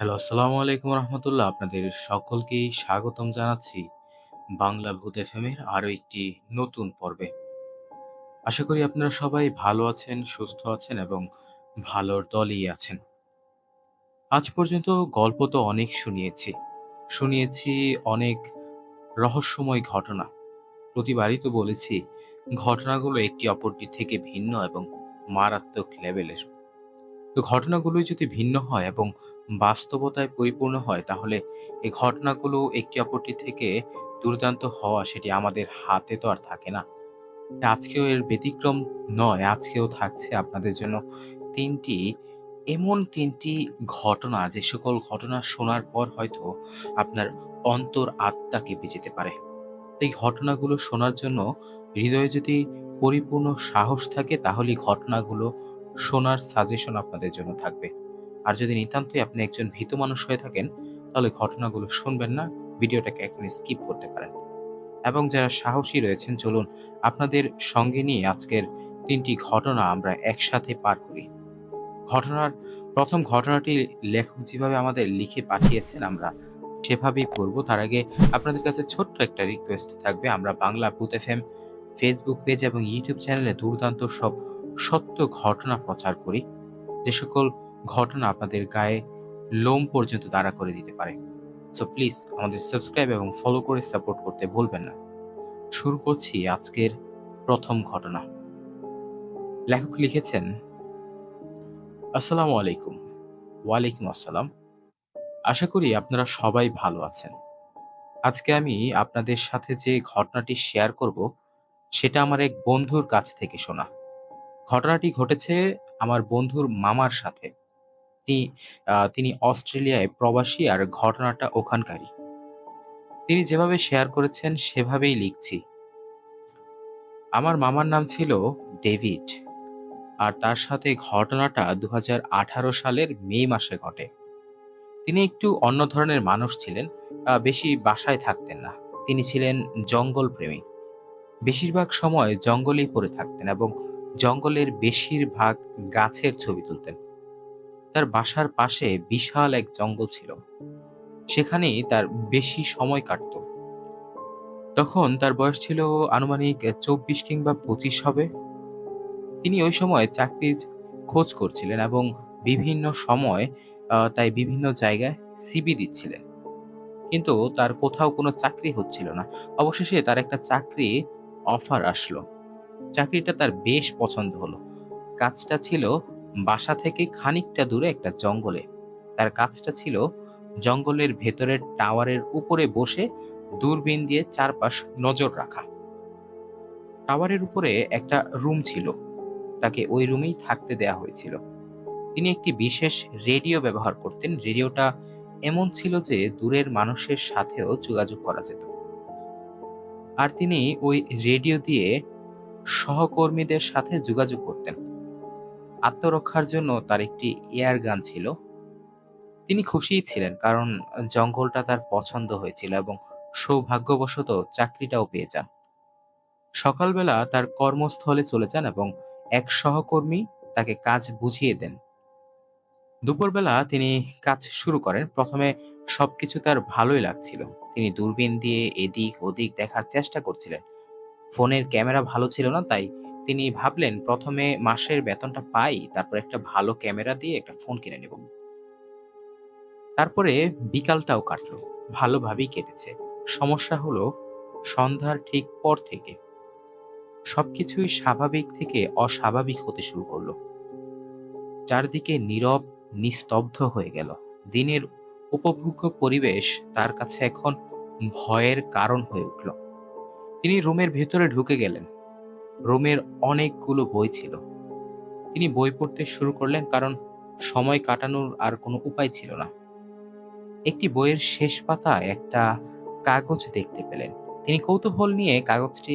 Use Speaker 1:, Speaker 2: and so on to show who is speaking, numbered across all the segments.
Speaker 1: Hello, আসসালামু আলাইকুম রহমতুল্লাহ। আপনাদের সকলকেই স্বাগতম জানাচ্ছি বাংলা ভূত এফএমের আরও একটি নতুন পর্বে। আশা করি আপনারা সবাই ভালো আছেন, সুস্থ আছেন এবং ভালোর দলেই আছেন। আজ পর্যন্ত গল্প তো অনেক শুনিয়েছি অনেক রহস্যময় ঘটনা। প্রতিবারই তো বলেছি ঘটনাগুলো একটি অপরটি থেকে ভিন্ন এবং মারাত্মক লেভেলের। তো ঘটনাগুলোই যদি ভিন্ন হয় এবং বাস্তবতায় পরিপূর্ণ হয়, তাহলে এই ঘটনাগুলো একটি অপরটি থেকে দুর্দান্ত হওয়া সেটি আমাদের হাতে তো আর থাকে না। আজকেও এর ব্যতিক্রম নয়। আজকেও থাকছে আপনাদের জন্য তিনটি তিনটি ঘটনা, যে সকল ঘটনা শোনার পর হয়তো আপনার অন্তর আত্মা কেঁপে যেতে পারে। এই ঘটনাগুলো শোনার জন্য হৃদয়ে যদি পরিপূর্ণ সাহস থাকে, তাহলে এই ঘটনাগুলো শোনার সাজেশন আপনাদের জন্য থাকবে। আর যদি নিতান্তই আপনি একজন ভীতু মানুষ হয়ে থাকেন, তাহলে ঘটনাগুলো শুনবেন না, ভিডিওটাকে এখনই স্কিপ করতে পারেন। এবং যারা সাহসী রয়েছেন, চলুন আপনাদের সঙ্গে নিয়ে আজকের তিনটি ঘটনা আমরা একসাথে পার করি। ঘটনার প্রথম ঘটনাটি লেখক যেভাবে আমাদের লিখে পাঠিয়েছেন, আমরা সেভাবেই পড়ব। তার আগে আপনাদের কাছে ছোট্ট একটা রিকোয়েস্ট থাকবে। আমরা বাংলা ভূত এফএম ফেসবুক পেজ এবং ইউটিউব চ্যানেলে দুর্দান্ত সব সত্য ঘটনা প্রচার করি, যে সকল ঘটনা আপনাদের গায়ে লোম পর্যন্ত দাঁড়া করে দিতে পারে। সো প্লিজ আমাদের সাবস্ক্রাইব এবং ফলো করে সাপোর্ট করতে ভুলবেন না। শুরু করছি আজকের প্রথম ঘটনা। লেখক লিখেছেন, আসসালামু আলাইকুম। ওয়ালাইকুম আসসালাম। আশা করি আপনারা সবাই ভালো আছেন। আজকে আমি আপনাদের সাথে যে ঘটনাটি শেয়ার করব, সেটা আমার এক বন্ধুর কাছ থেকে শোনা। ঘটনাটি ঘটেছে আমার বন্ধুর মামার সাথে। তিনি অস্ট্রেলিয়ায় প্রবাসী আর ঘটনাটা ওখানকারই। তিনি যেভাবে শেয়ার করেছেন সেভাবেই লিখছি। আমার মামার নাম ছিল ডেভিড, আর তার সাথে ঘটনাটা 2018 সালের মে মাসে ঘটে। তিনি একটু অন্য ধরনের মানুষ ছিলেন। বেশি বাসায় থাকতেন না। তিনি ছিলেন জঙ্গল প্রেমী। বেশিরভাগ সময় জঙ্গলেই পড়ে থাকতেন এবং জঙ্গলের বেশিরভাগ গাছের ছবি তুলতেন। তার বাসার পাশে বিশাল এক জঙ্গল ছিল। সেখানেই তার বেশি সময় কাটত। তখন তার বয়স ছিল আনুমানিক 24 কিংবা 25 হবে। তিনি ওই সময় চাকরির খোঁজ করছিলেন এবং বিভিন্ন সময় তাই বিভিন্ন জায়গায় সিভি দিচ্ছিলেন। কিন্তু তার কোথাও কোনো চাকরি হচ্ছিল না। অবশেষে তার একটা চাকরি অফার আসলো। চাকরিটা তার বেশ পছন্দ হলো। কাজটা ছিল বাসা থেকে খানিকটা দূরে একটা জঙ্গলে। তার কাজটা ছিল জঙ্গলের ভেতরের টাওয়ারের উপরে বসে দূরবীন দিয়ে চারপাশ নজর রাখা। টাওয়ারের উপরে একটা রুম ছিল। তাকে ওই রুমেই থাকতে দেয়া হয়েছিল। তিনি একটি বিশেষ রেডিও ব্যবহার করতেন। রেডিওটা এমন ছিল যে দূরের মানুষের সাথেও যোগাযোগ করা যেত। আর তিনি ওই রেডিও দিয়ে সহকর্মীদের সাথে যোগাযোগ করতেন। আত্মরক্ষার জন্য তার একটি এয়ার গান ছিল। তিনি খুশিই ছিলেন, কারণ জঙ্গলটা তার পছন্দ হয়েছিল এবং সৌভাগ্যবশত চাকরিটাও পেয়ে যান। সকালবেলা তার কর্মস্থলে চলে যান এবং এক সহকর্মী তাকে কাজ বুঝিয়ে দেন। দুপুরবেলা তিনি কাজ শুরু করেন। প্রথমে সবকিছু তার ভালোই লাগছিল। তিনি দূরবীন দিয়ে এদিক ওদিক দেখার চেষ্টা করছিলেন। ফোনের ক্যামেরা ভালো ছিল না, তাই তিনি ভাবলেন প্রথমে মাসের বেতনটা পাই, তারপর একটা ভালো ক্যামেরা দিয়ে একটা ফোন কিনে নেব। তারপরে বিকালটাও কাটলো। ভালোভাবেই কেটেছে। সমস্যা হলো, সন্ধ্যার ঠিক পর থেকে সবকিছুই স্বাভাবিক থেকে অস্বাভাবিক হতে শুরু করলো। চারদিকে নীরব, নিস্তব্ধ হয়ে গেল। দিনের উপভোগ্য পরিবেশ তার কাছে এখন ভয়ের কারণ হয়ে উঠল। তিনি রুমের ভেতরে ঢুকে গেলেন। রুমের অনেকগুলো বই ছিল। তিনি বই পড়তে শুরু করলেন, কারণ সময় কাটানোর আর কোনো উপায় ছিল না। একটি বইয়ের শেষ পাতায় একটা কাগজ দেখতে পেলেন। তিনি কৌতূহল নিয়ে কাগজটি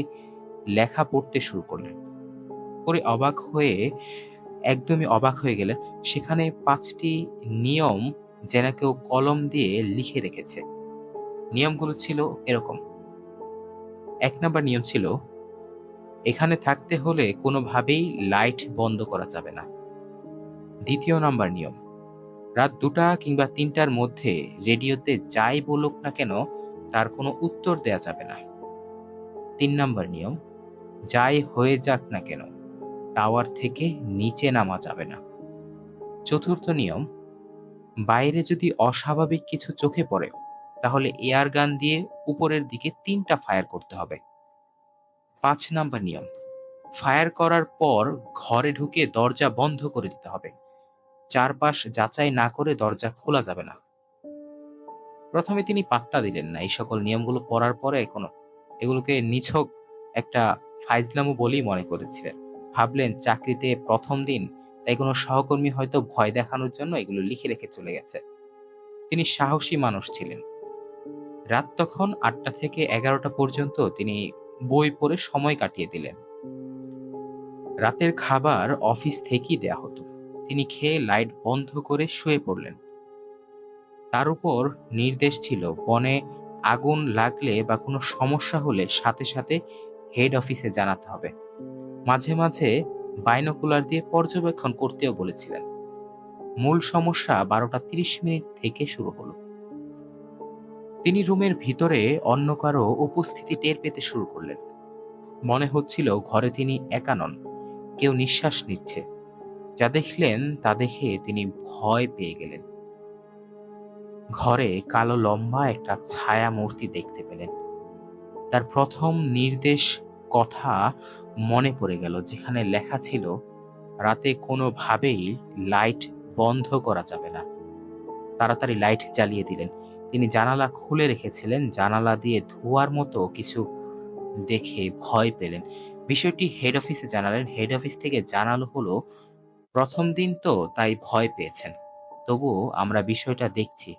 Speaker 1: লেখা পড়তে শুরু করলেন। পরে একদমই অবাক হয়ে গেলেন। সেখানে 5টি নিয়ম যেন কেউ কলম দিয়ে লিখে রেখেছে। নিয়মগুলো ছিল এরকম। 1 নাম্বার নিয়ম ছিল, এখানে থাকতে হলে কোনোভাবেই লাইট বন্ধ করা যাবে না। 2য় নাম্বার নিয়ম, রাত ২টা কিংবা ৩টার মধ্যে রেডিওতে যাই বলুক না কেন তার কোনো উত্তর দেয়া যাবে না। ৩ নাম্বার নিয়ম, যাই হয়ে যাক না কেন টাওয়ার থেকে নিচে নামা যাবে না। ৪র্থ নিয়ম, বাইরে যদি অস্বাভাবিক কিছু চোখে পড়ে তাহলে এয়ার গান দিয়ে উপরের দিকে ৩টা ফায়ার করতে হবে। ৫ নাম্বার নিয়ম, ফায়ার করার পর ঘরে ঢুকে দরজা বন্ধ করে দিতে হবে। চারপাশ যাচাই না করে দরজা খোলা যাবে না। প্রথমে তিনি পাত্তা দিলেন না এই সকল নিয়মগুলো পড়ার পরে এগুলোকে নিছক একটা ফাইজলামো বলেই মনে করেছিলেন। ভাবলেন চাকরিতে প্রথম দিন, তাই কোনো সহকর্মী হয়তো ভয় দেখানোর জন্য এগুলো লিখে রেখে চলে গেছে। তিনি সাহসী মানুষ ছিলেন। রাত তখন ৮টা থেকে ১১টা পর্যন্ত তিনি বই পড়ে সময় কাটিয়ে দিলেন। রাতের খাবার অফিস থেকেই দেয়া হতো। তিনি খেয়ে লাইট বন্ধ করে শুয়ে পড়লেন। তার উপর নির্দেশ ছিল বনে আগুন লাগলে বা কোনো সমস্যা হলে সাথে সাথে হেড অফিসে জানাতে হবে। মাঝে মাঝে বাইনোকুলার দিয়ে পর্যবেক্ষণ করতেও বলেছিলেন। মূল সমস্যা ১২টা ৩০ মিনিট থেকে শুরু হলো। তিনি রুমের ভিতরে অন্য কারো উপস্থিতি টের পেতে শুরু করলেন। মনে হচ্ছিল ঘরে তিনি একা নন, কেউ নিঃশ্বাস নিচ্ছে। যা দেখলেন তা দেখে তিনি ভয় পেয়ে গেলেন। ঘরে কালো লম্বা একটা ছায়া মূর্তি দেখতে পেলেন। তার প্রথম নির্দেশ কথা মনে পড়ে গেল, যেখানে লেখা ছিল রাতে কোনোভাবেই লাইট বন্ধ করা যাবে না। তাড়াতাড়ি লাইট জ্বালিয়ে দিলেন। তিনি জানালা খুলে রেখেছিলেন। জানালা দিয়ে ধোঁয়ার মতো কিছু দেখে ভয় পেলেন। বিষয়টি হেড অফিসে জানালেন। হেড অফিস থেকে জানালো হলো প্রথম দিন তো তাই ভয় পেয়েছেন, তবুও আমরা বিষয়টা দেখছি।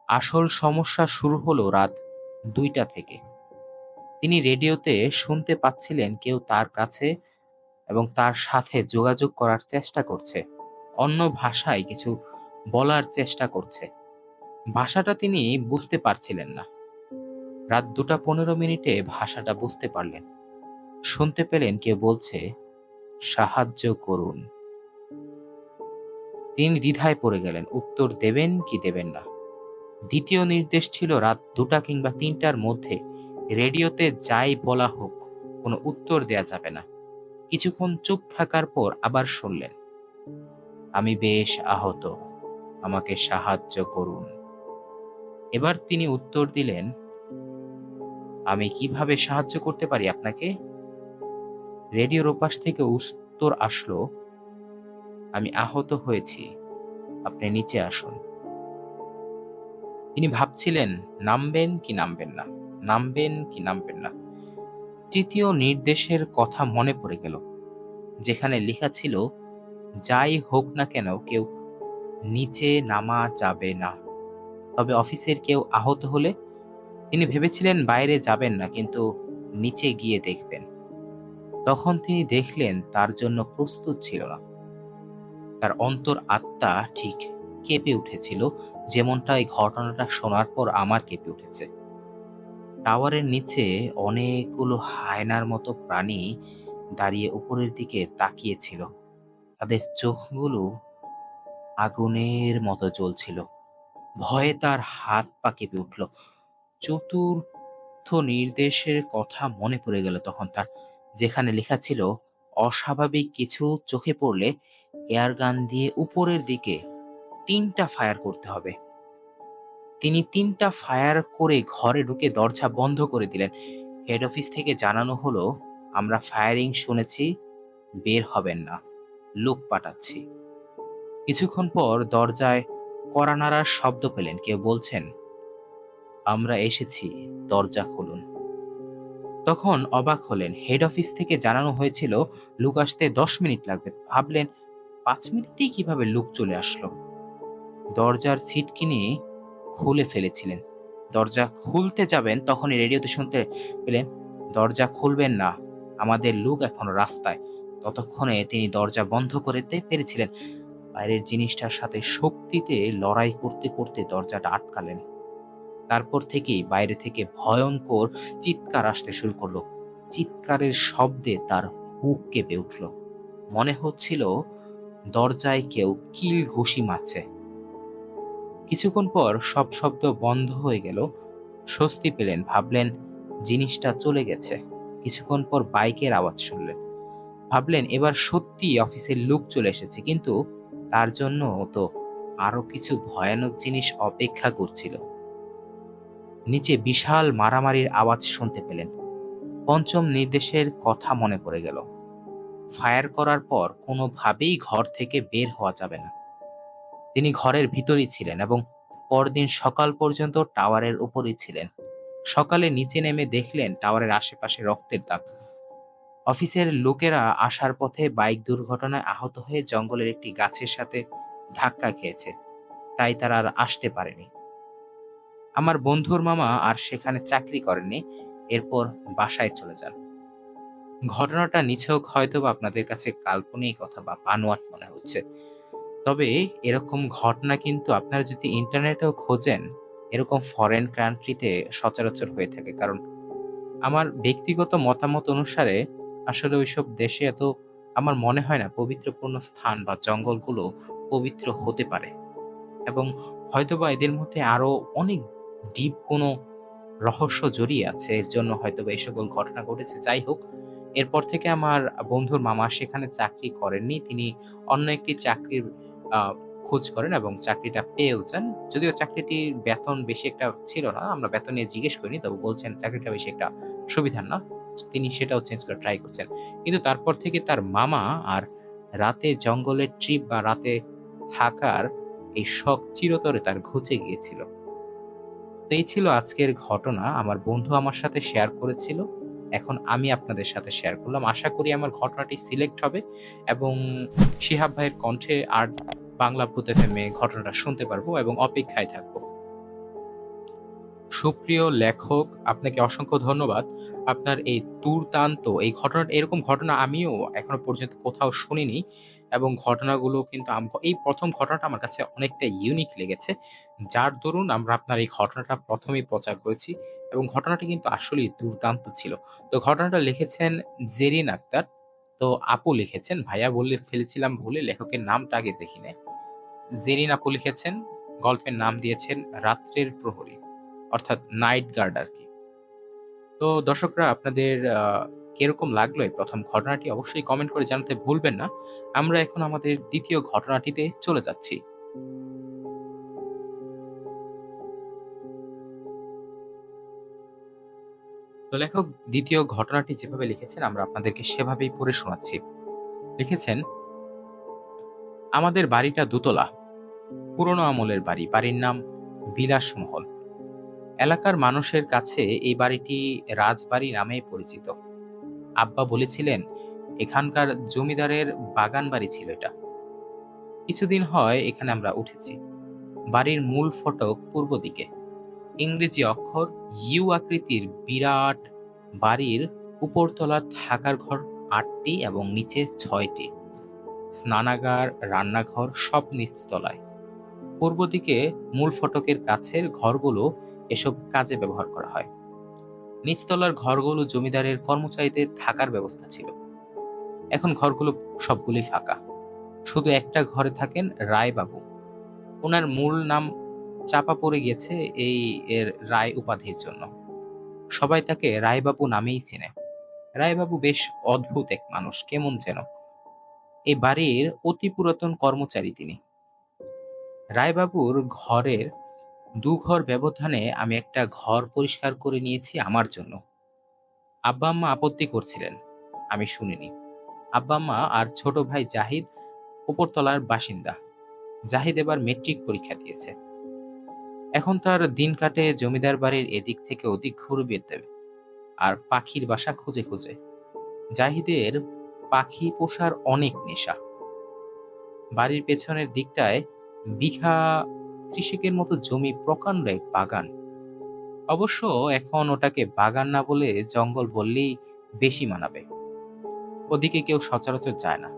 Speaker 1: আসল সমস্যা শুরু হলো রাত ২টা থেকে। তিনি রেডিওতে শুনতে পাচ্ছিলেন কেউ তার কাছে এবং তার সাথে যোগাযোগ করার চেষ্টা করছে। অন্য ভাষায় কিছু বলার চেষ্টা করছে। ভাষাটা তিনি বুঝতে পারছিলেন না। রাত ২টা ১৫ মিনিটে ভাষাটা বুঝতে পারলেন। শুনতে পেলেন কেউ বলছে, সাহায্য করুন। তিনি দ্বিধায় পড়ে গেলেন, উত্তর দেবেন কি দেবেন না। দ্বিতীয় নির্দেশ ছিল রাত ২টা কিংবা ৩টার মধ্যে রেডিওতে যাই বলা হোক কোনো উত্তর দেয়া যাবে না। কিছুক্ষণ চুপ থাকার পর আবার শুনলেন, আমি বেশ আহত, আমাকে সাহায্য করুন। এবার তিনি উত্তর দিলেন, আমি কিভাবে সাহায্য করতে পারি আপনাকে? রেডিওর ওপাশ থেকে উত্তর আসলো, আমি আহত হয়েছি, আপনি নিচে আসুন। তিনি ভাবছিলেন নামবেন কি নামবেন না, নামবেন কি নামবেন না। তৃতীয় নির্দেশের কথা মনে পড়ে গেল, যেখানে লেখা ছিল যাই হোক না কেন কেউ নিচে নামা যাবে না। তবে অফিসের কেউ আহত হলে তিনি ভেবেছিলেন বাইরে যাবেন না, কিন্তু নিচে গিয়ে দেখবেন। তখন তিনি দেখলেন তার জন্য প্রস্তুত ছিল না। তার অন্তর আত্মা ঠিক কেঁপে উঠেছিল, যেমনটা এই ঘটনাটা শোনার পর আমার কেঁপে উঠেছে। টাওয়ারের নিচে অনেকগুলো হায়নার মতো প্রাণী দাঁড়িয়ে উপরের দিকে তাকিয়েছিল। তাদের চোখগুলো আগুনের মতো জ্বলছিল। ভয়ে তার হাত পা কেঁপে উঠল। চতুর্থ নির্দেশের কথা মনে পড়ে গেল তখন তার, যেখানে লেখা ছিল অস্বাভাবিক কিছু চোখে পড়লে এয়ারগান দিয়ে উপরের দিকে ৩টা ফায়ার করতে হবে। তিনি ৩টা ফায়ার করে ঘরে ঢুকে দরজা বন্ধ করে দিলেন। হেড অফিস থেকে জানানো হলো, আমরা ফায়ারিং শুনেছি, বের হবেন না, লোক পাঠাচ্ছি। কিছুক্ষণ পর দরজায় কড়া নাড়ার শব্দ পেলেন। কেউ বলছেন, আমরা এসেছি, দরজা খুলুন। তখন অবাক হলেন। হেড অফিস থেকে জানানো হয়েছিল লোক আসতে ১০ মিনিট লাগবে। ভাবলেন ৫ মিনিটেই কিভাবে লোক চলে আসলো। দরজার ছিটকিনি খুলে ফেলেছিলেন। দরজা খুলতে যাবেন তখনই রেডিওতে শুনতে পেলেন, দরজা খুলবেন না, আমাদের লোক এখনো রাস্তায়। ততক্ষণে তিনি দরজা বন্ধ করতে পেরেছিলেন। বাইরের জিনিসটার সাথে শক্তিতে লড়াই করতে করতে দরজাটা আটকালেন। তারপর থেকেই বাইরে থেকে ভয়ঙ্কর চিৎকার আসতে শুরু করলো। চিৎকারের শব্দে তার বুক কেঁপে উঠল। মনে হচ্ছিল দরজায় কেউ কিল ঘুষি মারছে। কিছুক্ষণ পর সব শব্দ বন্ধ হয়ে গেল। স্বস্তি পেলেন, ভাবলেন জিনিসটা চলে গেছে। কিছুক্ষণ পর বাইকের আওয়াজ শুনলেন, ভাবলেন এবার সত্যি অফিসের লোক চলে এসেছে, কিন্তু তার জন্য তো আরো কিছু ভয়ানক জিনিস অপেক্ষা করছিল। নিচে বিশাল মারামারির আওয়াজ শুনতে পেলেন। পঞ্চম নির্দেশের কথা মনে পড়ে গেল, ফায়ার করার পর কোনোভাবেই ঘর থেকে বের হওয়া যাবে না। তিনি ঘরের ভিতরেই ছিলেন এবং পরদিন সকাল পর্যন্ত টাওয়ারের উপরই ছিলেন। সকালে নিচে নেমে দেখলেন টাওয়ারের আশেপাশে রক্তের দাগ। অফিসের লোকেরা আসার পথে বাইক দুর্ঘটনায় আহত হয়ে জঙ্গলের একটি গাছের সাথে ধাক্কা খেয়েছে, তাই তারা আর আসতে পারেনি। আমার বন্ধুর মামা আর সেখানে চাকরি করেননি, এরপর বাসায় চলে যান। ঘটনাটা নিছক হয়তোবা আপনাদের কাছে কাল্পনিক অথবা বানোয়াট মনে হচ্ছে, তবে এরকম ঘটনা কিন্তু আপনারা যদি ইন্টারনেটেও খোঁজেন, এরকম ফরেন কান্ট্রিতে সচরাচর হয়ে থাকে। কারণ আমার ব্যক্তিগত মতামত অনুসারে আসলে ওইসব দেশে এত, আমার মনে হয় না পবিত্র কোনো স্থান বা জঙ্গলগুলো পবিত্র হতে পারে, এবং হয়তোবা এদের মধ্যে আরো অনেক ডিপ কোনো রহস্য জড়িয়ে আছে। এর জন্য হয়তোবা এই সকল ঘটনা ঘটেছে। যাই হোক, এরপর থেকে আমার বন্ধুর মামা সেখানে চাকরি করেননি। তিনি অন্য একটি চাকরির আ খোঁজ করেন এবং চাকরিটা পেয়েও যান। যদিও চাকরিটির বেতন বেশি একটা ছিল না। আমরা বেতন নিয়ে জিজ্ঞেস করিনি। তবে বলছেন চাকরিটা বেশি একটা সুবিধার না। তিনি সেটাও চেঞ্জ করার ট্রাই করছেন। কিন্তু তারপর থেকে তার মামা আর রাতে জঙ্গলের ট্রিপ বা রাতে থাকার এই শখ চিরতরে তার ঘুচে গিয়েছিল। তো এই ছিল আজকের ঘটনা। আমার বন্ধু আমার সাথে শেয়ার করেছিল। এখন আমি আপনাদের সাথে শেয়ার করলাম। আশা করি আমার ঘটনাটি সিলেক্ট হবে এবং শিহাব ভাইয়ের কণ্ঠে আর বাংলা ভূত এফএম এ ঘটনাটা শুনতে পারবো এবং অপেক্ষায় থাকবো। সুপ্রিয় লেখক, আপনাকে অসংখ্য ধন্যবাদ। আপনার এই দুর্দান্ত এই ঘটনাটা, এরকম ঘটনা আমিও এখনো পর্যন্ত কোথাও শুনিনি, এবং ঘটনাগুলো কিন্তু এই ১ম ঘটনাটা আমার কাছে অনেকটা ইউনিক লেগেছে। যার দরুন আমরা আপনার এই ঘটনাটা ১ম এই প্রচার করেছি, এবং ঘটনাটি কিন্তু আসলেই দুর্দান্ত ছিল। তো ঘটনাটা লিখেছেন জেরিন আক্তার। তো আপু লিখেছেন, ভাইয়া বলে ফেলেছিলাম ভুলে, লেখকের নামটা আগে দেখি নাই। জেরিন আপু লিখেছেন, গল্পের নাম দিয়েছেন রাত্রের প্রহরী, অর্থাৎ নাইট গার্ড আরকি। তো দর্শকরা, আপনাদের কিরকম লাগলো এই ১ম ঘটনাটি অবশ্যই কমেন্ট করে জানাতে ভুলবেন না। আমরা এখন আমাদের ২য় ঘটনাটিতে চলে যাচ্ছি। তো লেখক ২য় ঘটনাটি যেভাবে লিখেছেন আমরা আপনাদেরকে সেভাবেই পড়ে শোনাচ্ছি। লিখেছেন, আমাদের বাড়িটা দোতলা, পুরনো আমলের বাড়ি। বাড়ির নাম বিলাসমহল। এলাকার মানুষের কাছে এই বাড়িটি রাজবাড়ি নামেই পরিচিত। আব্বা বলেছিলেন এখানকার জমিদারের বাগান বাড়ি ছিল এটা। কিছুদিন হয় এখানে আমরা উঠেছি। বাড়ির মূল ফটক পূর্ব দিকে, ইংরেজি অক্ষর ইউ আকৃতির বিরাট। বাড়ির উপরতলা থাকার ঘর ৮টি এবং নিচে ৬টি। স্নানাগার, রান্নাঘর সব নিচতলায়। পূর্ব দিকে মূল ফটকের কাছের ঘরগুলো এসব কাজে ব্যবহার করা হয়। নিচতলার ঘরগুলো জমিদারের কর্মচারীদের থাকার ব্যবস্থা ছিল। এখন ঘরগুলো সবগুলোই ফাঁকা। শুধু একটা ঘরে থাকেন রায়বাবু। ওনার মূল নাম চাপা পড়ে গেছে এই এর রায় উপাধির জন্য। সবাই তাকে রায়বাবু নামেই চেনে। রায়বাবু বেশ অদ্ভুত এক মানুষ, কেমন যেন। এই বাড়ির অতি পুরাতন কর্মচারী তিনি। রায়বাবুর ঘরের ২ ঘর ব্যবধানে আমি একটা ঘর পরিষ্কার করে নিয়েছি আমার জন্য। আব্বা আম্মা আপত্তি করছিলেন, আমি শুনিনি। আব্বা আম্মা আর ছোট ভাই জাহিদ উপরতলার বাসিন্দা। জাহিদ এবার মেট্রিক পরীক্ষা দিয়েছে। এখন তার দিন কাটে জমিদার বাড়ির এদিক থেকে ওদিক ঘুরবে দেবে আর পাখির বাসা খুঁজে খুঁজে। জাহিদের পাখি পোষার অনেক নেশা। বাড়ির পেছনের দিকটায় বিঘা ৩০ মতো জমি, প্রকাণ্ড এক বাগান। অবশ্য এখন ওটাকে বাগান না বলে জঙ্গল বললেই বেশি মানাবে। ওদিকে কেউ সচরাচর যায় না।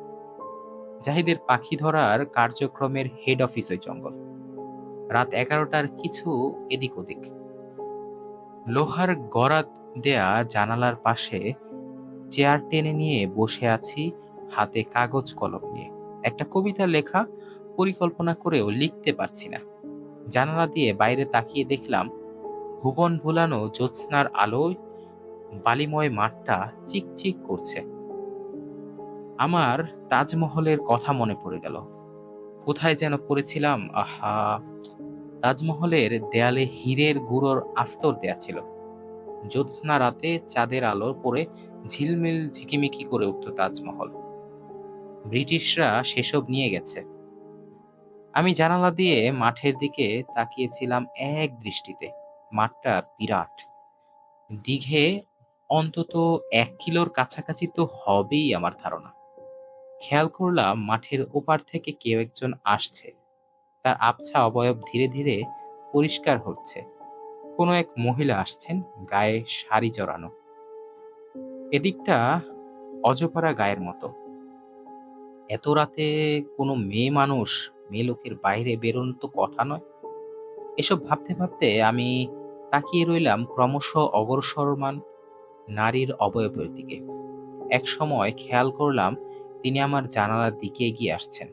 Speaker 1: জাহিদের পাখি ধরার কার্যক্রমের হেড অফিস ওই জঙ্গল। রাত ১১টার কিছু এদিক ওদিক। লোহার গরাদ দেয়া জানালার পাশে চেয়ার টেনে নিয়ে বসে আছি, হাতে কাগজ কলম নিয়ে। একটা কবিতা লেখা পরিকল্পনা করেও লিখতে পারছি না। জানালা দিয়ে বাইরে তাকিয়ে দেখলাম ভুবন ভুলানো জ্যোৎস্নার আলোয় বালিময় মাঠটা চিকচিক করছে। আমার তাজমহলের কথা মনে পড়ে গেল। কোথায় যেন পড়েছিলাম, আহা! তাজমহলের দেয়ালে হীরের গুঁড়োর আস্তর দেয়া ছিল। জ্যোৎস্না রাতে চাঁদের আলো পড়ে ঝিলমিল ঝিকিমিকি করে উঠত তাজমহল। ব্রিটিশরা সেসব নিয়ে গেছে। আমি জানালা দিয়ে মাঠের দিকে তাকিয়েছিলাম এক দৃষ্টিতে। মাঠটা বিরাট। দীঘে অন্তত ১ কিলোর কাছাকাছি তো হবেই আমার ধারণা। খেয়াল করলাম মাঠের ওপার থেকে কেউ একজন আসছে। তার আবছা অবয়ব ধীরে ধীরে পরিষ্কার হচ্ছে। কোনো এক মহিলা আসছেন, গায়ে শাড়ি জড়ানো। এদিকটা অজপাড়া গায়ের মতো। এত রাতে কোনো মেয়ে লোকের বাইরে বেরোনো তো কথা নয়। এসব ভাবতে ভাবতে আমি তাকিয়ে রইলাম ক্রমশ অগ্রসরমান নারীর অবয়বের দিকে। এক সময় খেয়াল করলাম তিনি আমার জানালার দিকে এগিয়ে আসছেন।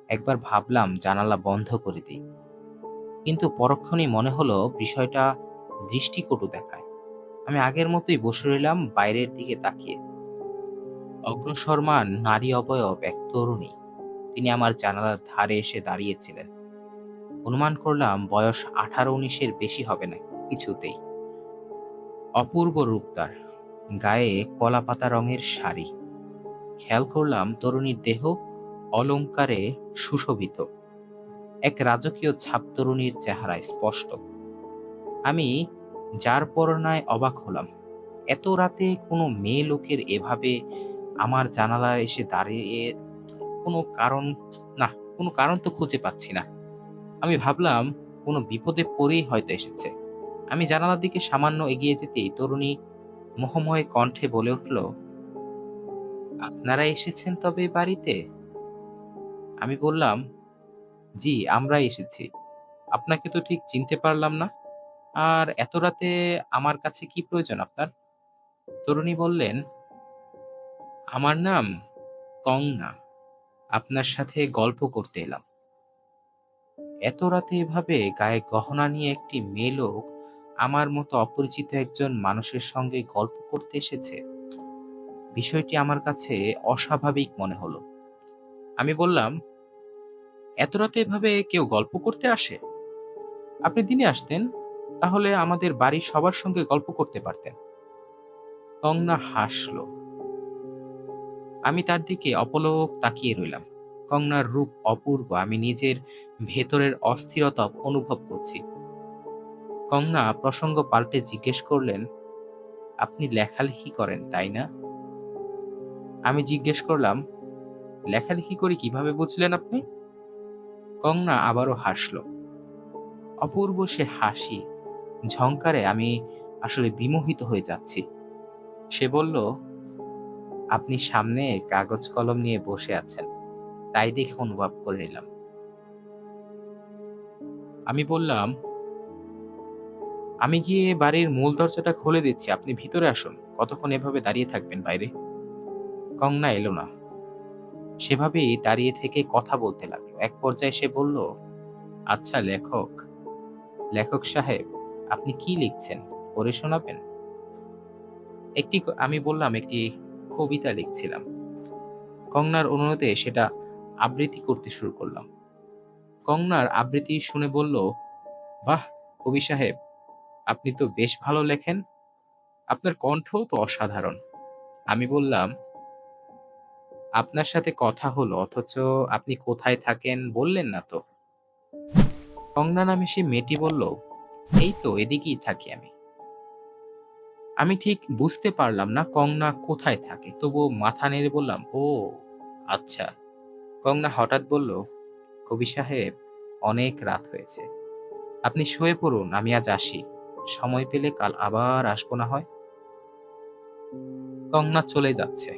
Speaker 1: একবার ভাবলাম জানালা বন্ধ করে দিই, কিন্তু পরক্ষণেই মনে হলো বিষয়টা দৃষ্টিকটু দেখায়। আমি আগের মতোই বসে রইলাম বাইরের দিকে তাকিয়ে। অগ্রসরমান নারী অবয়ব এক তরুণী। তিনি আমার জানালার ধারে এসে দাঁড়িয়েছিলেন। অনুমান করলাম বয়স ১৮-১৯-এর বেশি হবে না কিছুতেই। অপূর্ব রূপ তার, গায়ে কলাপাতা রঙের শাড়ি। খেয়াল করলাম তরুণীর দেহ অলংকারে সুশোভিত। এক রাজকীয় ছাপ তরুণীর চেহারায় স্পষ্ট। আমি যার পরনায় অবাক হলাম। এত রাতে কোনো মেয়ে লোকের এভাবে আমার জানালায় এসে দাঁড়িয়ে কোনো কারণ, না, কোনো কারণ তো খুঁজে পাচ্ছি না। আমি ভাবলাম কোনো বিপদে পড়েই হয়তো এসেছে। আমি জানালার দিকে সামান্য এগিয়ে যেতেই তরুণী মোহময় কণ্ঠে বলে উঠল, আপনারা এসেছেন তবে এ বাড়িতে? আমি বললাম, জি, আমরাই এসেছি। আপনাকে তো ঠিক চিনতে পারলাম না। আর এত রাতে আমার কাছে কি প্রয়োজন আপনার? তরুণী বললেন, আমার নাম কংনা। আপনার সাথে গল্প করতে এলাম। এত রাতে এভাবে গায়ে গহনা নিয়ে একটি মেয়ে লোক আমার মতো অপরিচিত একজন মানুষের সঙ্গে গল্প করতে এসেছে। বিষয়টি আমার কাছে অস্বাভাবিক মনে হলো। আমি বললাম, এত রাতে এভাবে কেউ গল্প করতে আসে? আপনি দিনে আসতেন, তাহলে আমাদের বাড়ির সবার সঙ্গে গল্প করতে পারতেন। কংনা হাসল। আমি তার দিকে অপলক তাকিয়ে রইলাম। কংনার রূপ অপূর্ব। আমি নিজের ভেতরের অস্থিরতা অনুভব করছি। কংনা প্রসঙ্গ পাল্টে জিজ্ঞেস করলেন, আপনি লেখালেখি করেন, তাই না? আমি জিজ্ঞেস করলাম, লেখালেখি করি কিভাবে বুঝলেন আপনি? কংনা আবারও হাসল। অপূর্ব সে হাসি, ঝংকারে আমি আসলে বিমোহিত হয়ে যাচ্ছি। সে বলল, আপনি সামনে কাগজ কলম নিয়ে বসে আছেন, তাই দেখে অনুভব করে নিলাম। আমি বললাম, আমি গিয়ে বাড়ির মূল দরজাটা খুলে দিচ্ছি, আপনি ভিতরে আসুন। কতক্ষণ এভাবে দাঁড়িয়ে থাকবেন বাইরে? কংনা এলো না। সেভাবেই দাঁড়িয়ে থেকে কথা বলতে লাগলো। এক পর্যায়ে সে বলল, আচ্ছা লেখক, লেখক সাহেব, আপনি কি লিখছেন? পড়ে শোনাবেন? আমি বললাম, একটি কবিতা লিখছিলাম। কংনার অনুরোধে সেটা আবৃত্তি করতে শুরু করলাম। কংনার আবৃত্তি শুনে বলল, বাহ কবি সাহেব, আপনি তো বেশ ভালো লেখেন। আপনার কণ্ঠও তো অসাধারণ। আমি বললাম, আপনার সাথে কথা হলো, অথচ আপনি কোথায় থাকেন বললেন না তো। কংনা নামে সে মেয়েটি বলল, এই তো এদিকেই থাকি আমি। আমি ঠিক বুঝতে পারলাম না কংনা কোথায় থাকে, তবুও মাথা নেড়ে বললাম, ও আচ্ছা। কংনা হঠাৎ বলল, কবি সাহেব, অনেক রাত হয়েছে, আপনি শুয়ে পড়ুন, আমি আজ আসি। সময় পেলে কাল আবার আসবো না হয়। কংনা চলে যাচ্ছে।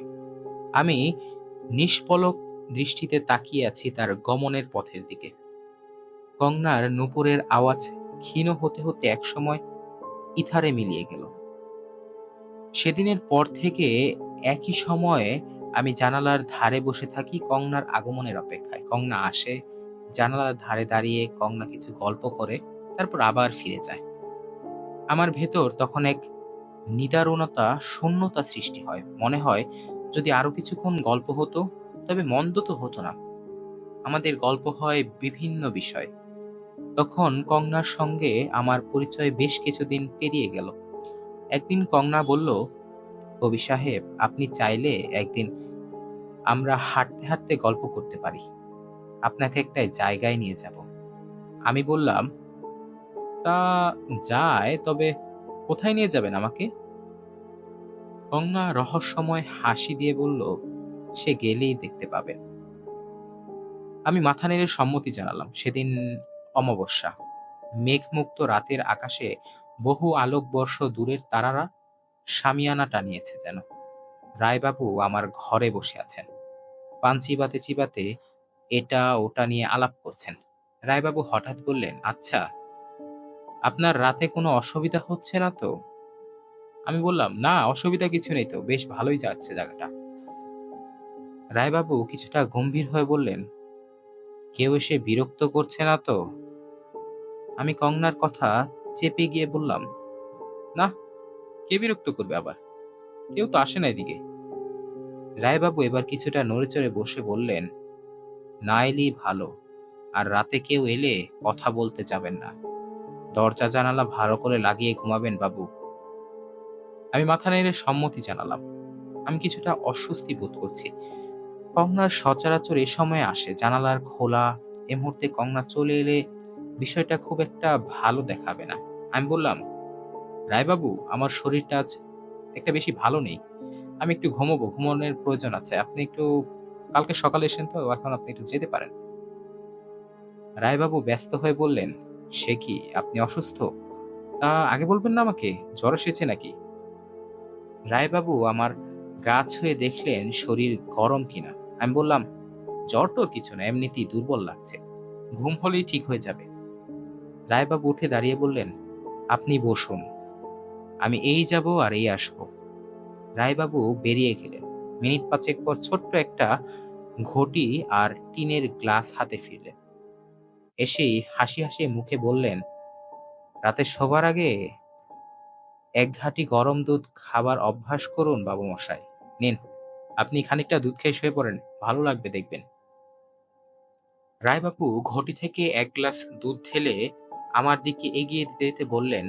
Speaker 1: আমি নিষ্পলক দৃষ্টিতে তাকিয়ে আছি তার গমনের পথের দিকে। কংনার নূপুরের আওয়াজ ক্ষীণ হতে হতে একসময় ইথারে মিলিয়ে গেল। সেদিনের পর থেকে একই সময়ে আমি জানালার ধারে বসে থাকি কংনার আগমনের অপেক্ষায়। কংনা আসে, জানালার ধারে দাঁড়িয়ে কংনা কিছু গল্প করে, তারপর আবার ফিরে যায়। আমার ভেতর তখন এক নিদারুণতা, শূন্যতা সৃষ্টি হয়। মনে হয় যদি আরো কিছুক্ষণ গল্প হতো, তবে মন্দ তো হতো না। আমাদের গল্প হয় বিভিন্ন বিষয়। তখন কংনার সঙ্গে আমার পরিচয় বেশ কিছুদিন পেরিয়ে গেল। একদিন কংনা বলল, কবি সাহেব, আপনি চাইলে একদিন আমরা হাঁটতে হাঁটতে গল্প করতে পারি। আপনাকে একটা জায়গায় নিয়ে যাব। আমি বললাম, তা যায়, তবে কোথায় নিয়ে যাবেন আমাকে? কন্যা রহস্যময় হাসি দিয়ে বলল, সে গেলেই দেখতে পাবে। আমি মাথা নেড়ে সম্মতি জানালাম। সেদিন অমাবস্যা। মেঘমুক্ত রাতের আকাশে বহু আলোকবর্ষ দূরের তারারা শামিয়ানা টানিয়েছে যেন। রায়বাবু আমার ঘরে বসে আছেন, পান চিবাতে চিবাতে এটা ওটা নিয়ে আলাপ করছেন। রায়বাবু হঠাৎ বললেন, আচ্ছা, আপনার রাতে কোনো অসুবিধা হচ্ছে না তো? আমি বললাম, না, অসুবিধা কিছু নেই তো, বেশ ভালোই যাচ্ছে জায়গাটা। রায়বাবু কিছুটা গম্ভীর হয়ে বললেন, কেউ এসে বিরক্ত করছে না তো? আমি কংনার কথা চেপে গিয়ে বললাম, না, কে বিরক্ত করবে আবার? কেউ তো আসে না এদিকে। রায়বাবু এবার কিছুটা নড়েচড়ে বসে বললেন, না এলেই ভালো। আর রাতে কেউ এলে কথা বলতে যাবেন না। দরজা জানালা ভালো করে লাগিয়ে ঘুমাবেন বাবু। আমি মাথা নেড়ে সম্মতি জানালাম। আমি কিছুটা অস্বস্তি বোধ করছি। কংনা সচরাচর এ সময়ে আসে, জানালার খোলা। এ মুহূর্তে কংনা চলে এলে বিষয়টা খুব একটা ভালো দেখাবে না। আমি বললাম, রায়বাবু, আমার শরীরটা আজ একটা বেশি ভালো নেই। আমি একটু ঘুমোবো, ঘুমানোর প্রয়োজন আছে। আপনি একটু কালকে সকালে এসেন তো, এখন আপনি একটু যেতে পারেন। রায়বাবু ব্যস্ত হয়ে বললেন, সে কি, আপনি অসুস্থ? তা আগে বলবেন না আমাকে, জ্বর এসেছে নাকি? রায়বাবু আমার গা ছুঁয়ে দেখলেন শরীর গরম কিনা। আমি বললাম, জ্বর টর কিছু না, এমনিতেই দুর্বল লাগছে, ঘুম হলেই ঠিক হয়ে যাবে। রায়বাবু উঠে দাঁড়িয়ে বললেন, আপনি বসুন, আমি এই যাব আর এই আসবো। রায়বাবু বেরিয়ে গেলেন। মিনিট পাঁচেক পর ছোট্ট একটা ঘটি আর টিনের গ্লাস হাতে ফিরলেন। এসেই হাসি হাসি মুখে বললেন, রাতে শোবার আগে এক ঘাঁটি গরম দুধ খাবার অভ্যাস করুন বাবু মশাই। নিন, আপনি খানিকটা দুধ খেয়ে শুয়ে পড়েন, ভালো লাগবে দেখবেন। রায়বাবু ঘটি থেকে এক গ্লাস দুধ ঢেলে আমার দিকে এগিয়ে দিতে দিতে বললেন,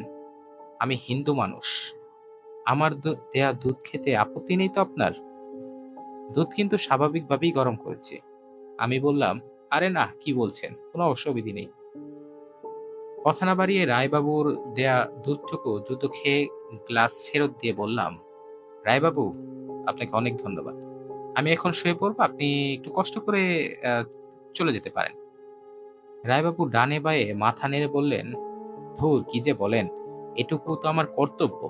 Speaker 1: আমি হিন্দু মানুষ, আমার দেয়া দুধ খেতে আপত্তি নেই তো আপনার? দুধ কিন্তু স্বাভাবিকভাবেই গরম করেছি। আমি বললাম, আরে না, কি বলছেন, কোনো অসুবিধে নেই। কথা না বাড়িয়ে রায়বাবুর দেয়া দুধটুকু দ্রুত খেয়ে গ্লাস ফেরত দিয়ে বললাম, রায়বাবু, আপনাকে অনেক ধন্যবাদ। আমি এখন শুয়ে পড়বো, আপনি একটু কষ্ট করে আহ, চলে যেতে পারেন। রায়বাবু ডানে বায়ে মাথা নেড়ে বললেন, ধুর, কি যে বলেন, এটুকু তো আমার কর্তব্য।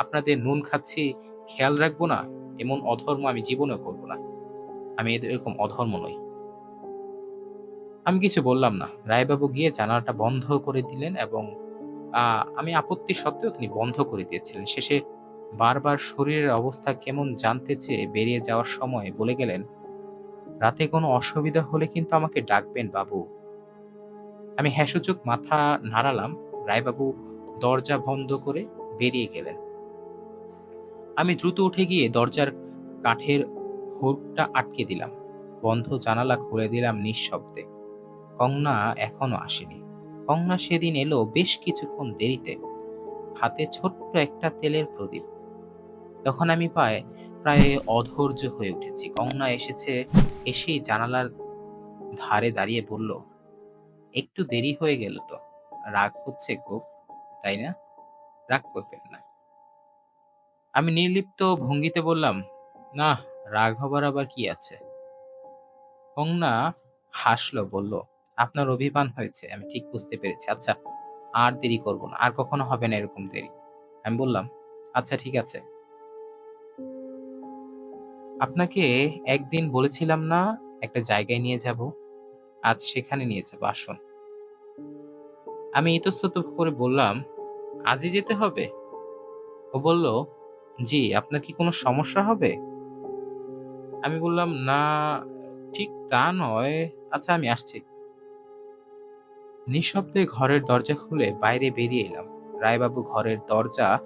Speaker 1: আপনাদের নুন খাচ্ছি, খেয়াল রাখবো না, এমন অধর্ম আমি জীবনেও করব না। আমি এদের এরকম অধর্ম নই। আমি কিছু বললাম না। রায়বাবু গিয়ে জানালাটা বন্ধ করে দিলেন এবং আমি আপত্তি সত্ত্বেও তিনি বন্ধ করে দিয়েছিলেন। শেষে বারবার শরীরের অবস্থা কেমন জানতে চেয়ে বেরিয়ে যাওয়ার সময় বলে গেলেন, রাতে কোনো অসুবিধা হলে কিন্তু আমাকে ডাকবেন বাবু। আমি হ্যাসূচক মাথা নাড়ালাম। রায়বাবু দরজা বন্ধ করে বেরিয়ে গেলেন। আমি দ্রুত উঠে গিয়ে দরজার কাঠের হুকটা আটকে দিলাম। বন্ধ জানালা খুলে দিলাম নিঃশব্দে। কংনা এখনো আসেনি। কংনা সেদিন এলো বেশ কিছুক্ষণ দেরিতে, হাতে ছোট্ট একটা তেলের প্রদীপ। তখন আমি প্রায় অধৈর্য হয়ে উঠেছি। কংনা এসেছে, এসেই জানালার ধারে দাঁড়িয়ে বলল, একটু দেরি হয়ে গেল তো, রাগ হচ্ছে খুব, তাই না? রাগ করবেন না। আমি নির্লিপ্ত ভঙ্গিতে বললাম, না, রাগ হবার আবার কি আছে? কংনা হাসলো, বলল, আপনার অভিমান হয়েছে, আমি ঠিক বুঝতে পেরেছি। আচ্ছা, আর দেরি করব না, আর কখনো হবে না এরকম দেরি। আমি বললাম, আচ্ছা ঠিক আছে। আপনাকে একদিন বলেছিলাম না একটা জায়গায় নিয়ে যাব? আজ সেখানে নিয়ে যাব, আসুন। আমি ইতস্তত করে বললাম, আজই যেতে হবে? ও বলল, জি, আপনার কি কোনো সমস্যা হবে? আমি বললাম, "না, ঠিক তা নয়। আচ্ছা, আমি আসছি।" নিঃশব্দে ঘরের দরজা খুলে বাইরে বেরিয়ে এলাম। রায়বাবু ঘরের দরজা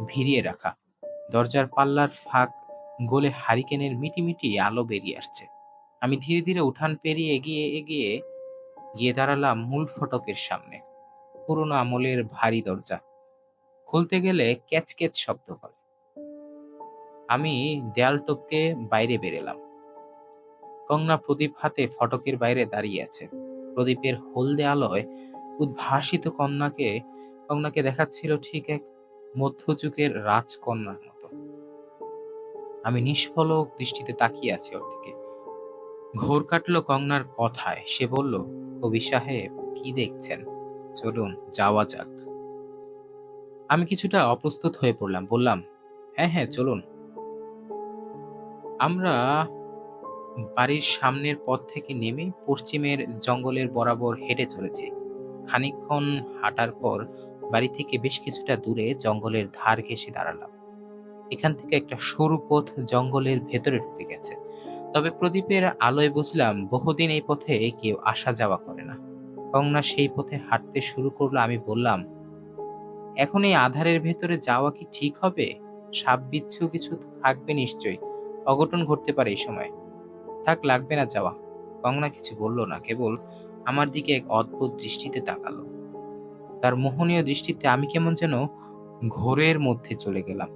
Speaker 1: ভিড়িয়ে রাখা। দরজার পাল্লার ফাঁক গলে হারিকেনের মিটিমিটি আলো বেরিয়ে আসছে। আমি ধীরে ধীরে উঠান পেরিয়ে এগিয়ে এগিয়ে গিয়ে দাঁড়ালাম মূল ফটকের সামনে। পুরোনো আমলের ভারী দরজা। খুলতে গেলে ক্যাচ ক্যাচ শব্দ করে। আমি দেয়াল টপকে বাইরে বেরেলাম। কংনা প্রদীপ হাতে ফটকের বাইরে দাঁড়িয়ে আছে। প্রদীপের হলদে আলোয় উদ্ভাসিত কন্যাকে দেখাচ্ছিল ঠিক এক মধ্যযুগের রাজকন্যার মতো। আমি নিষ্পলক দৃষ্টিতে তাকিয়ে আছি ওর দিকে। ঘোর কাটল কংনার কথায়। সে বলল, কবি সাহেব, কি দেখছেন? চলুন যাওয়া যাক। আমি কিছুটা অপ্রস্তুত হয়ে পড়লাম। বললাম, হ্যাঁ হ্যাঁ, চলুন। আমরা বাড়ির সামনের পথ থেকে নেমে পশ্চিমের জঙ্গলের বরাবর হেঁটে চলেছি। খানিকক্ষণ হাঁটার পর বাড়ি থেকে বেশ কিছুটা দূরে জঙ্গলের ধার ঘেঁষে দাঁড়ালাম। এখান থেকে একটা সরু পথ জঙ্গলের ভেতরে ঢুকে গেছে। তবে প্রদীপের আলোয় বুঝলাম বহুদিন এই পথে কেউ আসা যাওয়া করে না। কংনা সেই পথে হাঁটতে শুরু করলো। আমি বললাম, এখন এই আঁধারের ভেতরে যাওয়া কি ঠিক হবে? সাপ বিচ্ছু কিছু তো থাকবে নিশ্চয়ই। অঘটন ঘটতে পারে এই সময়। থাক, লাগবে না যাওয়া। কংনা কিছু বলল না, কেবল আমার দিকে এক অদ্ভুত দৃষ্টিতে তাকালো। তার মোহনীয় দৃষ্টিতে আমি কেমন যেন ঘোরের মধ্যে চলে গেলাম।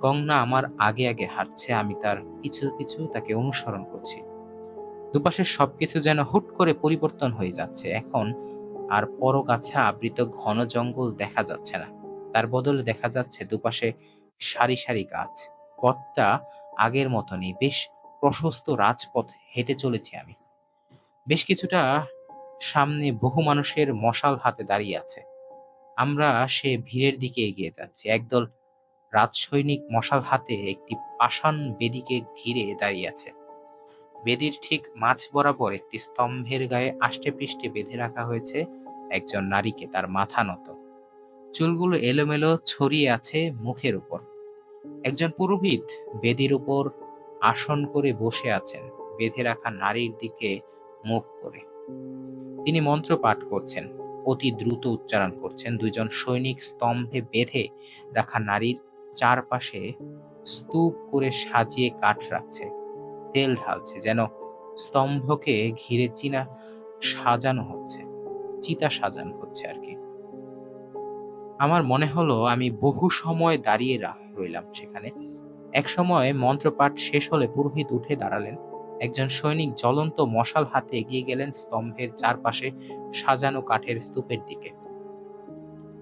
Speaker 1: কংনা আমার আগে আগে হাঁটছে, আমি তার পিছু পিছু তাকে অনুসরণ করছি। দুপাশের সবকিছু যেন হুট করে পরিবর্তন হয়ে যাচ্ছে। এখন আর পরগাছা আবৃত ঘন জঙ্গল দেখা যাচ্ছে না। তার বদলে দেখা যাচ্ছে দুপাশে সারি সারি গাছ। পথটা আগের মতো নেই। বেশ প্রশস্ত রাজপথ হেঁটে চলেছি আমি। বেশ কিছুটা সামনে বহু মানুষের মশাল হাতে দাঁড়িয়ে আছে। আমরা সে ভিড়ের দিকে এগিয়ে যাচ্ছি। একদল রাজসৈনিক মশাল হাতে একটি পাষাণ বেদিকে ঘিরে দাঁড়িয়ে আছে। বেদির ঠিক মাঝ বরাবর একটি স্তম্ভের গায়ে আষ্টেপৃষ্ঠে বেঁধে রাখা হয়েছে একজন নারীকে। তার মাথা নত, চুলগুলো এলোমেলো ছড়িয়ে আছে মুখের উপর। একজন পুরোহিত বেদির উপর আসন করে বসে আছেন, বেঁধে রাখা নারীর দিকে মুখ করে। তিনি মন্ত্র পাঠ করছেন, অতি দ্রুত উচ্চারণ করছেন। দুইজন সৈনিক স্তম্ভে বেঁধে রাখা নারীর চারপাশে স্তূপ করে সাজিয়ে কাঠ রাখছে, তেল ঢালছে, যেন স্তম্ভকে ঘিরে সাজানো হচ্ছে, চিতা সাজানো হচ্ছে আর কি। আমার মনে হলো আমি বহু সময় দাঁড়িয়ে রইলাম সেখানে। এক সময় মন্ত্রপাঠ শেষ হলে পুরোহিত উঠে দাঁড়ালেন। একজন সৈনিক জ্বলন্ত মশাল হাতে এগিয়ে গেলেন স্তম্ভের চারপাশে সাজানো কাঠের স্তূপের দিকে।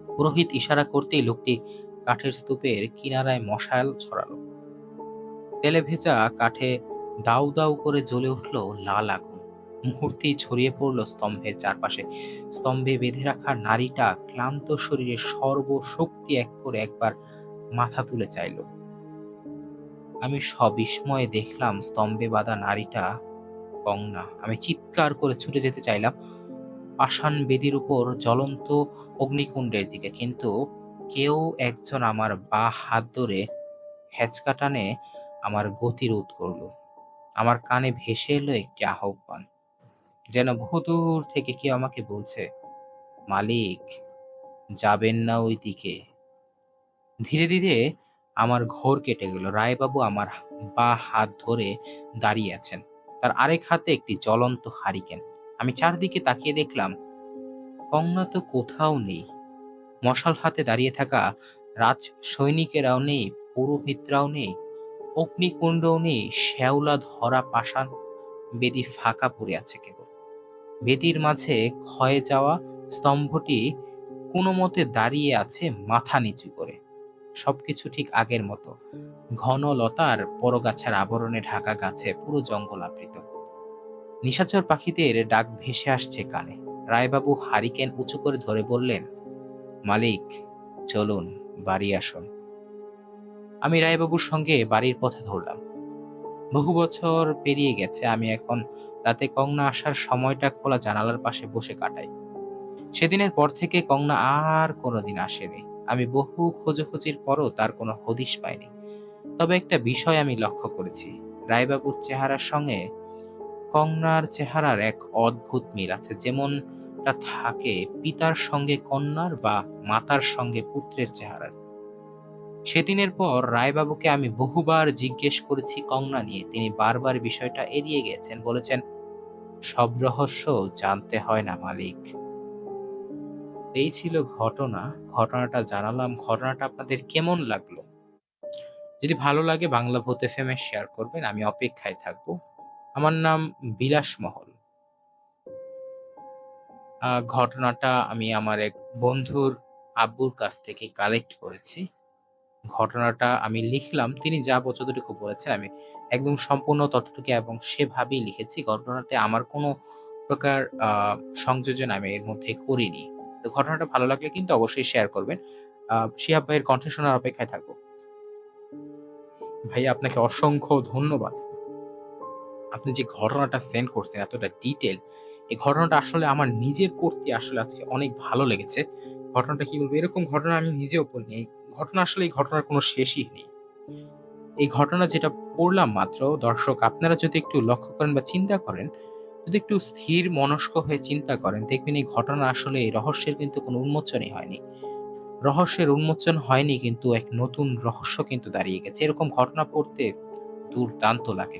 Speaker 1: পুরোহিত ইশারা করতেই লোকটি কাঠের স্তূপের কিনারায় মশাল ছড়ালো। তেলে ভেজা কাঠে দাউ দাউ করে জ্বলে উঠল লাল আগুন। মুহূর্তেই ছড়িয়ে পড়ল স্তম্ভের চারপাশে। স্তম্ভে বেঁধে রাখা নারীটা ক্লান্ত শরীরে সর্বশক্তি এক করে একবার মাথা তুলে চাইল। আমি সবিস্ময়ে দেখলাম স্তম্ভে বাঁধা নারীটা কংনা। আমি চিৎকার করে ছুটে যেতে চাইলাম পাষাণ বেদির উপর জ্বলন্ত অগ্নিকুণ্ডের দিকে, কিন্তু কেউ একজন আমার বাঁ হাত ধরে হ্যাচকা টানে আমার গতি রোধ করল। আমার কানে ভেসে এলো একটি আহ্বান, যেন বহুদূর থেকে কেউ আমাকে বলছে, মালিক, যাবেন না ওই দিকে। ধীরে ধীরে আমার ঘোর কেটে গেল। রায়বাবু আমার বাঁ হাত ধরে দাঁড়িয়ে আছেন, তার আরেক হাতে একটি জ্বলন্ত হারিকেন। আমি চারদিকে তাকিয়ে দেখলাম কংনা তো কোথাও নেই। মশাল হাতে দাঁড়িয়ে থাকা রাজ সৈনিকেরাও নেই, পুরোহিতরাও নেই, অগ্নিকুণ্ডও নেই। শ্যাওলা ধরা পাষাণ বেদি ফাঁকা পড়ে আছে কেবল। বেদির মাঝে ক্ষয়ে যাওয়া স্তম্ভটি কোনো মতে দাঁড়িয়ে আছে মাথা নিচু করে। সবকিছু ঠিক আগের মতো, ঘন লতার পরগাছার আবরণে ঢাকা, গাছে পুরো জঙ্গল আবৃত। নিশাচর পাখিদের ডাক ভেসে আসছে কানে। রায়বাবু হারিকেন উঁচু করে ধরে বললেন, মালিক, চলুন, বাড়ি আসুন। আমি রায়বাবুর সঙ্গে বাড়ির পথে ধরলাম। বহু বছর পেরিয়ে গেছে। আমি এখন রাতে কংনা আসার সময়টা খোলা জানালার পাশে বসে কাটাই। সেদিনের পর থেকে কংনা আর কোনোদিন আসেনি। আমি বহু খোঁজাখুঁজির পরও তার কোনো হদিশ পাইনি। তবে একটা বিষয় আমি লক্ষ্য করেছি, রায়বাবুর চেহারার সঙ্গে কন্যার চেহারার এক অদ্ভুত মিল আছে। যেমনটা থাকে পিতার সঙ্গে কন্যার বা মাতার সঙ্গে পুত্রের চেহারার। সেদিনের পর রায়বাবুকে আমি বহুবার জিজ্ঞেস করেছি কন্যা নিয়ে। তিনি বারবার বিষয়টা এড়িয়ে গেছেন। বলেছেন, "সব রহস্য জানতে হয় না মালিক।" এই ছিল ঘটনা। ঘটনাটা জানালাম। ঘটনাটা আপনাদের কেমন লাগলো? যদি ভালো লাগে বাংলা ভূত এফএম এ শেয়ার করবেন। আমি অপেক্ষায় থাকবো। আমার নাম বিলাস মহল। ঘটনাটা আমি আমার এক বন্ধুর আব্বুর কাছ থেকে কালেক্ট করেছি। ঘটনাটা আমি লিখলাম। তিনি যতটুকু বলেছেন আমি একদম সম্পূর্ণ ততটুকু এবং সেভাবেই লিখেছি। ঘটনাতে আমার কোনো প্রকার সংযোজন আমি এর মধ্যে করিনি। তো ঘটনাটা ভালো লাগলে কিন্তু অবশ্যই শেয়ার করবেন। শিহাব ভাইয়ের কণ্ঠ শোনার অপেক্ষায় থাকবো। ভাইয়া আপনাকে অসংখ্য ধন্যবাদ। আপনি যে ঘটনাটা সেন্ড করছেন এতটা ডিটেইল, এই ঘটনাটা আসলে আমার নিজের পড়তে আসলে আজকে অনেক ভালো লেগেছে। ঘটনাটা কি বলবো? এরকম ঘটনা আমি নিজেও পড়িনি। এই ঘটনার কোনো শেষই নেই। এই ঘটনা যেটা পড়লাম মাত্র, দর্শক আপনারা যদি একটু লক্ষ্য করেন বা চিন্তা করেন, যদি একটু স্থির মনস্ক হয়ে চিন্তা করেন, দেখবেন এই ঘটনা আসলে এই রহস্যের কিন্তু কোনো উন্মোচনই হয়নি। রহস্যের উন্মোচন হয়নি কিন্তু এক নতুন রহস্য কিন্তু দাঁড়িয়ে গেছে। এরকম ঘটনা পড়তে দুর্দান্ত লাগে।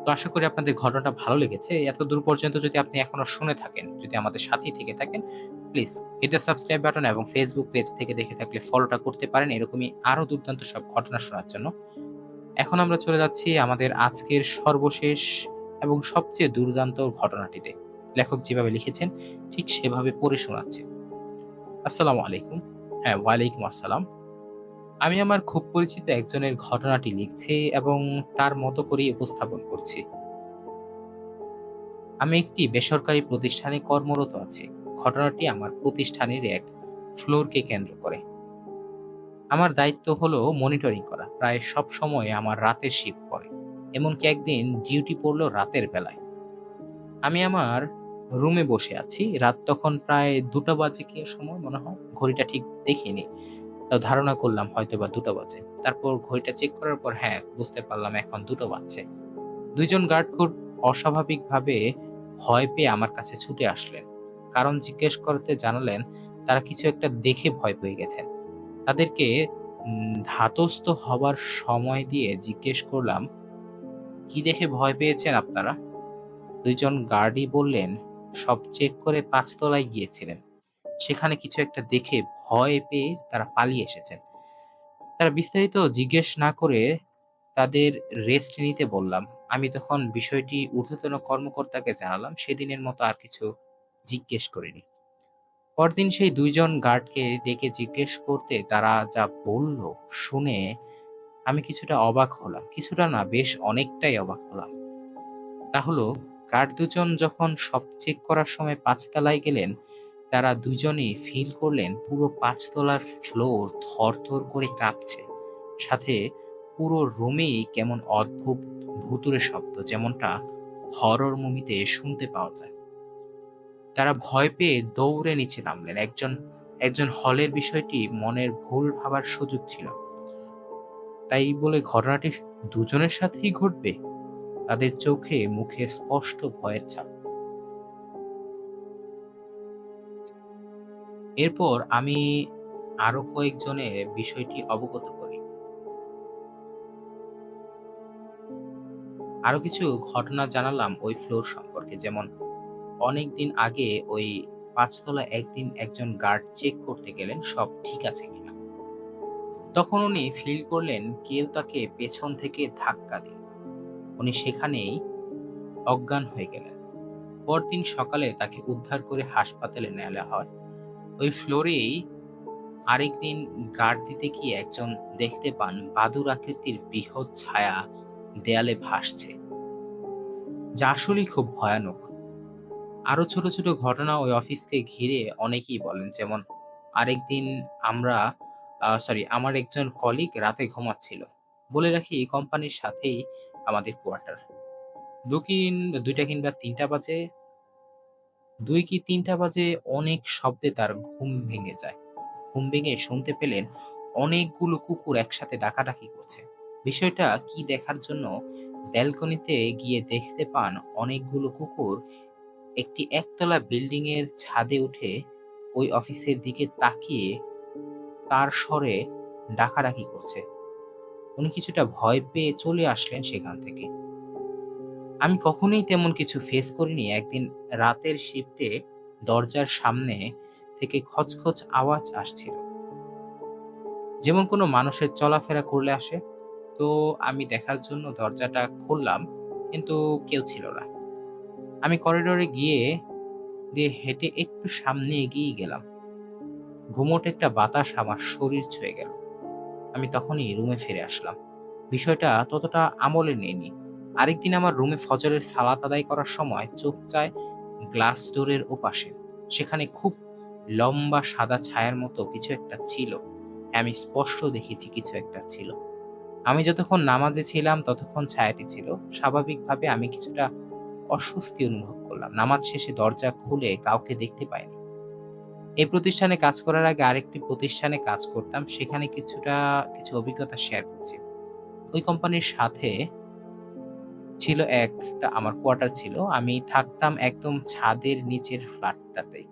Speaker 1: তো আশা করি আপনাদের ঘটনাটা ভালো লেগেছে। এতদূর পর্যন্ত যদি আপনি এখনো শুনে থাকেন, যদি আমাদের সাথেই থেকে থাকেন, please hit the subscribe button এবং Facebook পেজ থেকে দেখে থাকলে ফলোটা করতে পারেন এরকমই আরো দুর্দান্ত সব ঘটনা শোনার জন্য। এখন আমরা চলে যাচ্ছি আমাদের আজকের সর্বশেষ এবং সবচেয়ে দুর্দান্ত ঘটনাটিতে। লেখক যেভাবে লিখেছেন ঠিক সেভাবে পড়ে শোনাচ্ছি। আসসালামু আলাইকুম। হ্যাঁ, ওয়ালাইকুম আসসালাম। আমি আমার খুব পরিচিত একজনের ঘটনাটি লিখছি এবং তার মতো করেই উপস্থাপন করছি। আমি একটি বেসরকারি প্রতিষ্ঠানে কর্মরত আছি। ঘটনাটি আমার প্রতিষ্ঠানের এক ফ্লোরকে কেন্দ্র করে। আমার দায়িত্ব হলো মনিটরিং করা। প্রায় সব সময় আমার রাতের শিফট পড়ে। এমনকি একদিন ডিউটি পড়লো রাতের বেলায়। আমি আমার রুমে বসে আছি। রাত তখন প্রায় ২টা বাজে কি সময় মনে হয়। ঘড়িটা ঠিক দেখিনি। তো ধারণা করলাম হয়তোবা ২টা বাজে। তারপর ঘড়িটা চেক করার পর হ্যাঁ, বুঝতে পারলাম এখন ২টো বাজছে। ২ জন গার্ড খুব অস্বাভাবিকভাবে ভয় পেয়ে আমার কাছে ছুটে আসলেন। কারণ জিজ্ঞেস করতে জানালেন তারা কিছু একটা দেখে ভয় পেয়ে গেছেন। তাদেরকে ধাতস্থ হবার সময় দিয়ে জিজ্ঞেস করলাম, "কি দেখে ভয় পেয়েছেন আপনারা?" ২ জন গার্ডই বললেন, "সব চেক করে ৫ তলায় গিয়েছিলেন। সেখানে কিছু একটা দেখে ভয় পেয়ে তারা পালিয়ে এসেছেন।" তারা বিস্তারিত জিজ্ঞেস না করে তাদের রেস্ট নিতে বললাম। আমি তখন বিষয়টি ঊর্ধ্বতন কর্মকর্তাকে জানালাম। সেদিনের মতো আর কিছু জিজ্ঞেস করিনি। পরদিন সেই ২ জন গার্ডকে ডেকে জিজ্ঞেস করতে তারা যা বলল শুনে আমি কিছুটা অবাক হলাম। কিছুটা না, বেশ অনেকটাই অবাক হলাম। তা হলো, গার্ড ২ জন যখন সব চেক করার সময় ৫ তলায় গেলেন, তারা ২ জনই ফিল করলেন পুরো ৫ তলার ফ্লোর থরথর করে কাঁপছে। সাথে পুরো রুমেই কেমন অদ্ভুত ভুতুড়ে শব্দ, যেমনটা হরর মুভিতে শুনতে পাওয়া যায়। তারা ভয় পেয়ে দৌড়ে নিচে নামলেন। একজন হলের বিষয়টি মনের ভুল ভাবার সুযোগ ছিল। তাই বলে ঘটনাটি দুজনের সাথেই ঘটবে? তাদের চোখে মুখে স্পষ্ট ভয়ের ছাপ। এরপর আমি আরো কয়েকজনের বিষয়টি অবগত করি। আরো কিছু ঘটনা জানালাম ওই ফ্লোর সম্পর্কে। যেমন অনেকদিন আগে ওই ৫ তলায় একদিন একজন গার্ড চেক করতে গেলেন সব ঠিক আছে কিনা। তখন উনি ফিল করলেন কেউ তাকে পেছন থেকে ধাক্কা দিল। উনি সেখানেই অজ্ঞান হয়ে গেলেন। পরদিন সকালে তাকে উদ্ধার করে হাসপাতালে নেওয়া হয়। ওই ফ্লোরেই আরেকদিন গার্ড দিতে গিয়ে একজন দেখতে পান বাদুড় আকৃতির বৃহৎ ছায়া দেয়ালে ভাসছে, যা আসলেই খুব ভয়ানক। আরো ছোট ছোট ঘটনা ওই অফিসকে ঘিরে অনেকেই বলেন। যেমন আরেকদিন আমরা আমার একজন কলিগ রাতে ঘুমাচ্ছিল। বলে রাখি এই কোম্পানির সাথেই আমাদের কোয়ার্টার। ২টা কিংবা ৩টা বাজে ২ কি ৩টা বাজে অনেক শব্দে তার ঘুম ভেঙে যায়। ঘুম ভেঙে শুনতে পেলেন অনেকগুলো কুকুর একসাথে ডাকাডাকি করছে। বিষয়টা কি দেখার জন্য ব্যালকনিতে গিয়ে দেখতে পান অনেকগুলো কুকুর একটি একতলা বিল্ডিং এর ছাদে উঠে ওই অফিসের দিকে তাকিয়ে তার স্বরে ডাকাডাকি করছে। উনি কিছুটা ভয় পেয়ে চলে আসলেন সেখান থেকে। আমি কখনোই তেমন কিছু ফেস করিনি। একদিন রাতের শিফটে দরজার সামনে থেকে খচখচ আওয়াজ আসছিল। যেমন কোনো মানুষের চলাফেরা করলে আসে। তো আমি দেখার জন্য দরজাটা খুললাম, কিন্তু কেউ ছিল না। আমি করিডোরে দিয়ে হেঁটে একটু সামনে এগিয়ে গেলাম। গুমোট একটা বাতাস আমার শরীর ছুঁয়ে গেল। আমি তখনই রুমে ফিরে আসলাম। বিষয়টা ততটা আমলে নেইনি। আরেকদিন আমার রুমে ফজরের সালাত আদায় করার সময় চোখ যায় গ্লাস ডোরের ওপাশে। সেখানে খুব লম্বা সাদা ছায়ার মতো কিছু একটা ছিল। আমি স্পষ্ট দেখেছি কিছু একটা ছিল। আমি যতক্ষণ নামাজে ছিলাম ততক্ষণ ছায়াটি ছিল। স্বাভাবিকভাবে আমি কিছুটা অস্বস্তি অনুভব করলাম। নামাজ শেষে দরজা খুলে কাউকে দেখতে পাইনি। এই প্রতিষ্ঠানে কাজ করার আগে আরেকটি প্রতিষ্ঠানে কাজ করতাম। সেখানে কিছু অভিজ্ঞতা শেয়ার করছি। ওই কোম্পানির সাথে ছিল একটা আমার কোয়ার্টার ছিল। আমি থাকতাম একদম ছাদের নিচের ফ্ল্যাটটাতেই।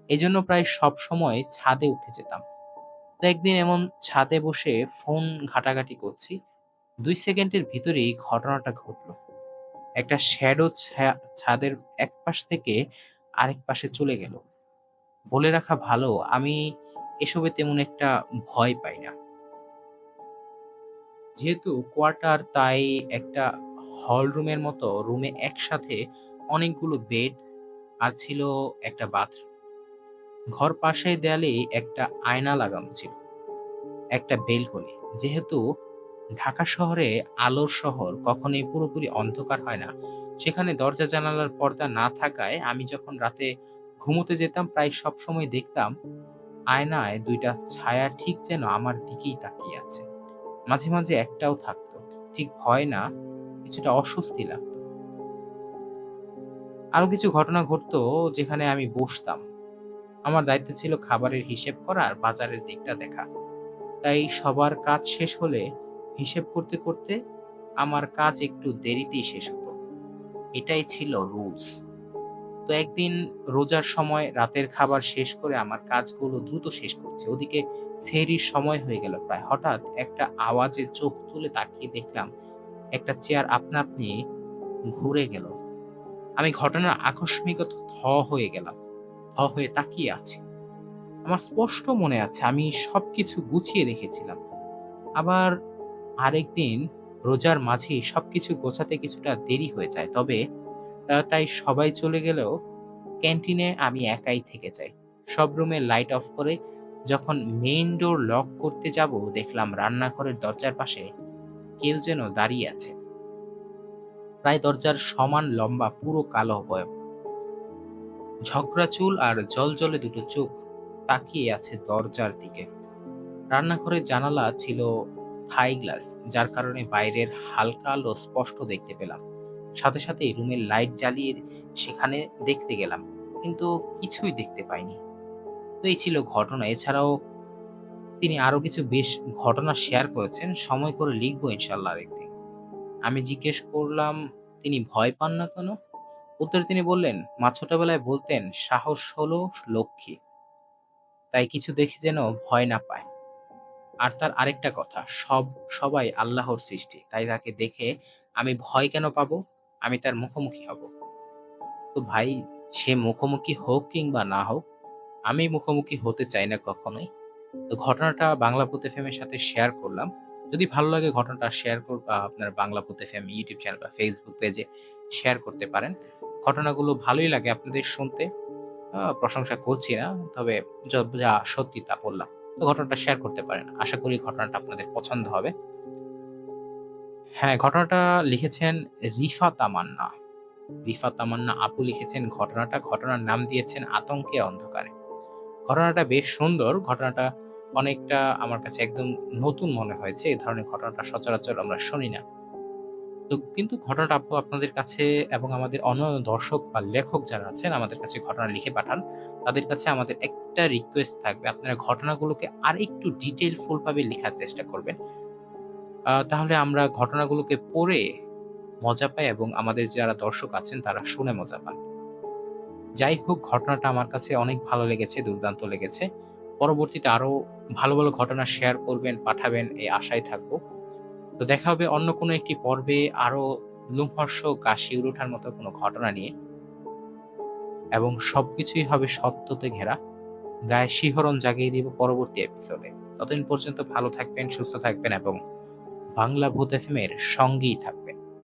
Speaker 1: এজন্য প্রায় সবসময় ছাদে উঠে যেতাম। তো একদিন এমন ছাদে বসে ফোন ঘাটাঘাটি করছি। ২ সেকেন্ডের ভিতরেই ঘটনাটা ঘটল। একটা শ্যাডো ছাদের এক পাশ থেকে আরেক পাশে চলে গেল। বলে রাখা ভালো, আমি এসবে তেমন একটা ভয় পাই না। যেহেতু কোয়ার্টার, তাই একটা হল রুমের মতো রুমে একসাথে অনেকগুলো বেড আর ছিল একটা বাথরুম। ঘর পাশের দেয়ালেই একটা আয়না লাগানো ছিল। একটা বেলকনি। যেহেতু ঢাকা শহরে আলোর শহর, কখনোই পুরোপুরি অন্ধকার হয় না। সেখানে দরজা জানালার পর্দা না থাকায় আমি যখন রাতে ঘুমোতে যেতাম প্রায় সবসময় দেখতাম আয়নায় ২ টা ছায়া ঠিক যেন আমার দিকেই তাকিয়ে আছে। মাঝে, মাঝে একটাও থাকতো। ঠিক ভয় না, কিছুটা অস্বস্তি লাগতো। আরো কিছু ঘটনা ঘটতো যেখানে আমি বসতাম। আমার দায়িত্ব ছিল খাবারের হিসেব করা আর বাজারের দিকটা দেখা। তাই সবার কাজ শেষ হলে হিসেব করতে, করতে আমার কাজ একটু দেরিতেই শেষ হতো। এটাই ছিল রুলস। তো একদিন রোজার সময় রাতের খাবার শেষ করে আমার কাজগুলো দ্রুত শেষ করছি। ওদিকে সেহরির সময় হয়ে গেল প্রায়। হঠাৎ একটা আওয়াজে চোখ তুলে তাকিয়ে দেখলাম একটা চেয়ার আপনা আপনি ঘুরে গেল। আমি ঘটনার আকস্মিকতা হয়ে গেলাম। হয়ে তাকিয়ে আছি। আমার স্পষ্ট মনে আছে আমি সবকিছু গুছিয়ে রেখেছিলাম। আবার আরেকদিন রোজার মাঝেই সবকিছু গোছাতে কিছুটা দেরি হয়ে যায়। তবে তাই সবাই চলে গেলেও ক্যান্টিনে আমি একাই থেকে যাই। সব রুমের লাইট অফ করে যখন মেইন ডোর লক করতে যাব, দেখলাম রান্নাঘরের দরজার পাশে কেউ যেন দাঁড়িয়ে আছে। প্রায় দরজার সমান লম্বা, পুরো কালো বয়ন। ঝগড়া চুল আর জ্বলজ্বলে দুটো চোখ তাকিয়ে আছে দরজার দিকে। রান্নাঘরের জানালা ছিল থাই গ্লাস, যার কারণে বাইরের হালকা আলো স্পষ্ট দেখতে পেলাম। সাথে সাথেই রুমের লাইট জ্বালিয়ে সেখানে দেখতে গেলাম, কিন্তু কিছুই দেখতে পাইনি। তো এই ছিল ঘটনা। এছাড়াও তিনি আরো কিছু বেশ ঘটনা শেয়ার করেছেন। সময় করে লিখবো ইনশাল্লাহ আরেকদিন। আমি জিজ্ঞেস করলাম, তিনি ভয় পান না কেন? উত্তরে তিনি বললেন, মা ছোটবেলায় বলতেন সাহস হলো লক্ষ্মী, তাই কিছু দেখে যেন ভয় না পায়। আর তার আরেকটা কথা, সবাই আল্লাহর সৃষ্টি, তাই তাকে দেখে আমি ভয় কেন পাবো? আমি তার মুখোমুখি হব। তো ভাই, সে মুখোমুখি হোক কিংবা না হোক, আমি মুখোমুখি হতে চাই না কখনোই। তো ঘটনাটা বাংলা ভূত এফএম এর সাথে শেয়ার করলাম। যদি ভালো লাগে ঘটনাটা আপনার বাংলা ভূত এফএম ইউটিউব চ্যানেল বা ফেসবুক পেজে শেয়ার করতে পারেন। ঘটনাগুলো ভালোই লাগে আপনাদের শুনতে। প্রশংসা করছি না, তবে যা সত্যি তা বললাম। তো ঘটনাটা শেয়ার করতে পারেন। আশা করি ঘটনাটা আপনাদের পছন্দ হবে। হ্যাঁ, ঘটনাটা লিখেছেন রিফা তামান্না। রিফা তামান্না আপু লিখেছেন ঘটনাটা। ঘটনার নাম দিয়েছেন আতঙ্কের অন্ধকারে। ঘটনাটা বেশ সুন্দর। ঘটনাটা অনেকটা আমার কাছে একদম নতুন মনে হয়েছে। এই ধরনের ঘটনাটা সচরাচর আমরা শুনি না। তো কিন্তু ঘটনাটা আপু আপনাদের কাছে এবং আমাদের অন্যান্য দর্শক বা লেখক যারা আছেন আমাদের কাছে ঘটনা লিখে পাঠান। তাদের কাছে আমাদের একটা রিকোয়েস্ট থাকবে, আপনারা ঘটনাগুলোকে আরেকটু ডিটেইলফুল ভাবে লিখার চেষ্টা করবেন। তাহলে আমরা ঘটনাগুলোকে পড়ে মজা পায় এবং আমাদের যারা দর্শক আছেন তারা শুনে মজা পান। যাই হোক, ঘটনাটা আমার কাছে অনেক ভালো লেগেছে, দুর্দান্ত লেগেছে। পরবর্তীতে আরো ভালো, ভালো ঘটনা শেয়ার করবেন, পাঠাবেন এই আশায় থাকবো। তো দেখা হবে অন্য কোনো একটি পর্বে আরো লোমহর্ষক গা শিউরে ওঠার মতো কোনো ঘটনা নিয়ে, এবং সবকিছুই হবে সত্যতে ঘেরা। গায়ে শিহরণ জাগিয়ে দিব পরবর্তী এপিসোডে। ততদিন পর্যন্ত ভালো থাকবেন, সুস্থ থাকবেন এবং বাংলা ভূত এফএম এর সঙ্গেই থাকবেন।